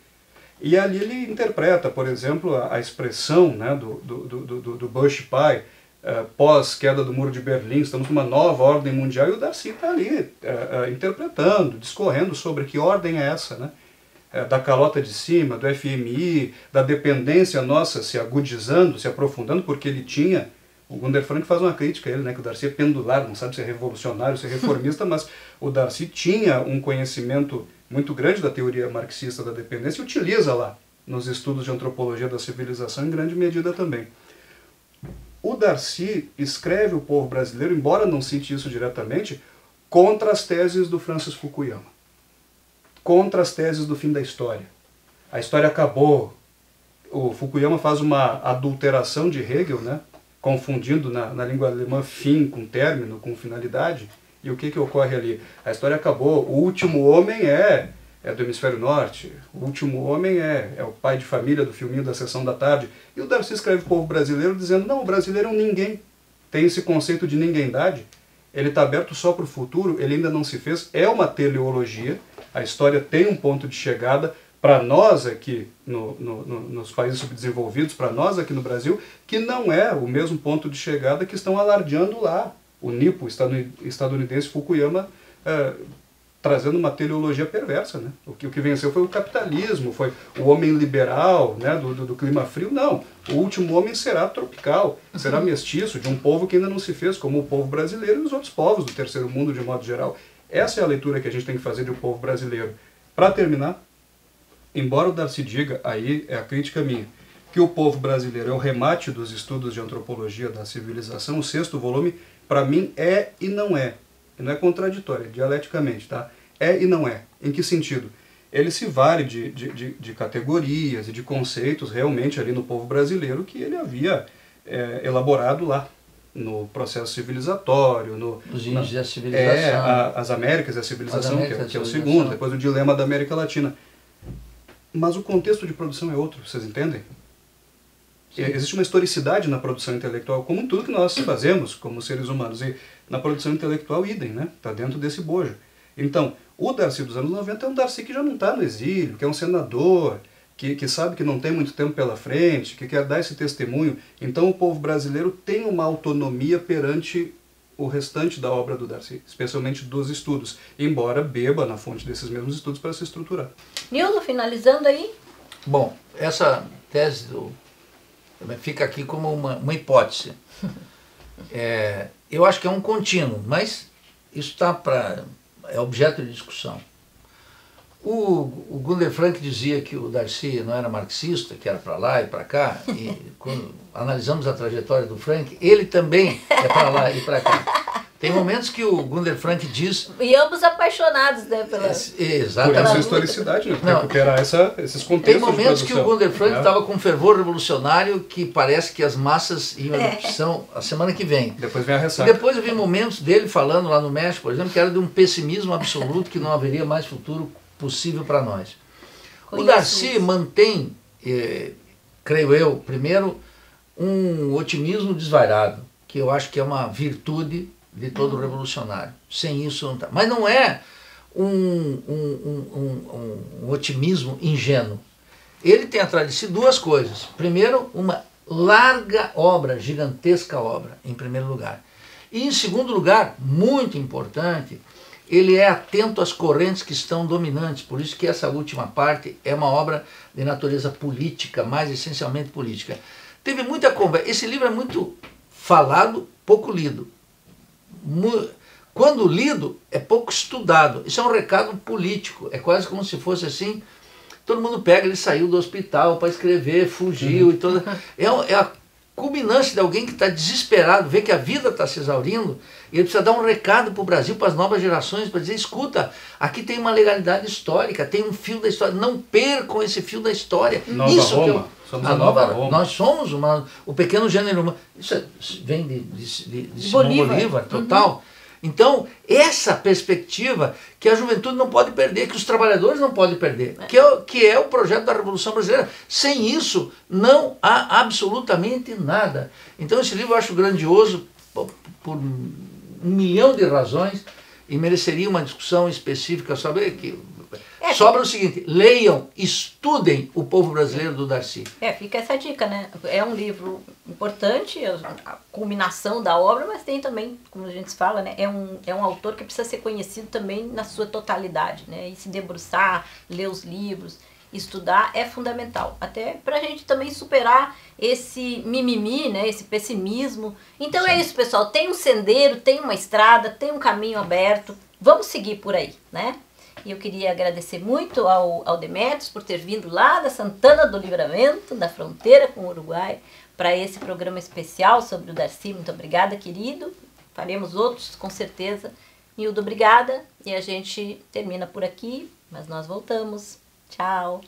E ali ele interpreta, por exemplo, a expressão, né, do Bush pai, pós-queda do Muro de Berlim, estamos numa nova ordem mundial, e o Darcy está ali interpretando, discorrendo sobre que ordem é essa, né? Da calota de cima, do FMI, da dependência nossa se agudizando, se aprofundando, porque ele tinha... O Gunder Frank faz uma crítica a ele, né, que o Darcy é pendular, não sabe se é revolucionário, se é reformista, mas o Darcy tinha um conhecimento muito grande da teoria marxista da dependência e utiliza lá, nos estudos de antropologia da civilização, em grande medida também. O Darcy escreve O Povo Brasileiro, embora não cite isso diretamente, contra as teses do Francis Fukuyama, contra as teses do fim da história. A história acabou. O Fukuyama faz uma adulteração de Hegel, né? Confundindo na língua alemã fim com término, com finalidade. E o que ocorre ali? A história acabou. O último homem é do hemisfério norte. O último homem é o pai de família do filminho da Sessão da Tarde. E o Darcy escreve O Povo Brasileiro dizendo, não, o brasileiro é um ninguém. Tem esse conceito de ninguémdade. Ele está aberto só para o futuro, ele ainda não se fez. É uma teleologia. A história tem um ponto de chegada para nós aqui nos países subdesenvolvidos, para nós aqui no Brasil, que não é o mesmo ponto de chegada que estão alardeando lá. O nipo estadunidense Fukuyama trazendo uma teleologia perversa, né? O que venceu foi o capitalismo, foi o homem liberal, né, do clima frio. Não, o último homem será tropical, será mestiço, de um povo que ainda não se fez, como o povo brasileiro e os outros povos do terceiro mundo de modo geral. Essa é a leitura que a gente tem que fazer do povo brasileiro. Para terminar, embora o Darcy diga, aí é a crítica minha, que o povo brasileiro é o remate dos estudos de antropologia da civilização, o 6º volume, para mim é e não é. E não é contraditório, dialeticamente, tá? É e não é. Em que sentido? Ele se vale de categorias e de conceitos realmente ali no povo brasileiro que ele havia elaborado lá, no processo civilizatório, os índios da civilização, as Américas e a civilização, que é o segundo, depois o dilema da América Latina. Mas o contexto de produção é outro, vocês entendem? Sim. Existe uma historicidade na produção intelectual, como em tudo que nós fazemos como seres humanos, e na produção intelectual idem, né? Está dentro desse bojo. Então, o Darcy dos anos 90 é um Darcy que já não está no exílio, que é um senador, que sabe que não tem muito tempo pela frente, que quer dar esse testemunho. Então o povo brasileiro tem uma autonomia perante o restante da obra do Darcy, especialmente dos estudos, embora beba na fonte desses mesmos estudos para se estruturar. Nildo, finalizando aí? Bom, essa tese fica aqui como uma hipótese. Eu acho que é um contínuo, mas isso é objeto de discussão. O Gunder Frank dizia que o Darcy não era marxista, que era para lá e para cá, e quando analisamos a trajetória do Frank, ele também é para lá e para cá. Tem momentos que o Gunder Frank diz... E ambos apaixonados, né? Exatamente. Por essa historicidade, né? Recuperar esses contextos. Tem momentos que o Gunder Frank estava com um fervor revolucionário que parece que as massas iam à erupção a semana que vem. Depois vem a ressaca. E depois eu vi momentos dele falando lá no México, por exemplo, que era de um pessimismo absoluto, que não haveria mais futuro possível para nós. O Darcy mantém, creio eu, primeiro, um otimismo desvairado, que eu acho que é uma virtude de todo revolucionário. Sem isso não está. Mas não é um otimismo ingênuo. Ele tem atrás de si duas coisas. Primeiro, uma larga obra, gigantesca obra, em primeiro lugar. E em segundo lugar, muito importante, ele é atento às correntes que estão dominantes. Por isso que essa última parte é uma obra de natureza política, mais essencialmente política. Teve muita conversa. Esse livro é muito falado, pouco lido. Quando lido, é pouco estudado. Isso é um recado político. É quase como se fosse assim, todo mundo pega, ele saiu do hospital para escrever, fugiu e toda... É a culminância de alguém que está desesperado, vê que a vida está se exaurindo, e ele precisa dar um recado para o Brasil, para as novas gerações, para dizer, escuta, aqui tem uma legalidade histórica, tem um fio da história, não percam esse fio da história. Nova Roma, Somos a nova Roma. Nós somos o pequeno gênero humano. Isso vem de Simão Bolívar, total. Então, essa perspectiva que a juventude não pode perder, que os trabalhadores não podem perder, que é o projeto da Revolução Brasileira. Sem isso, não há absolutamente nada. Então, esse livro eu acho grandioso por 1 milhão de razões e mereceria uma discussão específica sobre que sobra o seguinte: leiam, estudem O Povo Brasileiro, do Darcy. Fica essa dica, né? É um livro importante, a culminação da obra, mas tem também, como a gente fala, né? É um autor que precisa ser conhecido também na sua totalidade, né? E se debruçar, ler os livros, estudar é fundamental, até para a gente também superar esse mimimi, né? Esse pessimismo. Então é isso, pessoal, tem um sendeiro, tem uma estrada, tem um caminho aberto, vamos seguir por aí, né? E eu queria agradecer muito ao Demetrios por ter vindo lá da Santana do Livramento, da fronteira com o Uruguai, para esse programa especial sobre o Darcy. Muito obrigada, querido. Faremos outros, com certeza. Nildo, obrigada. E a gente termina por aqui, mas nós voltamos. Tchau.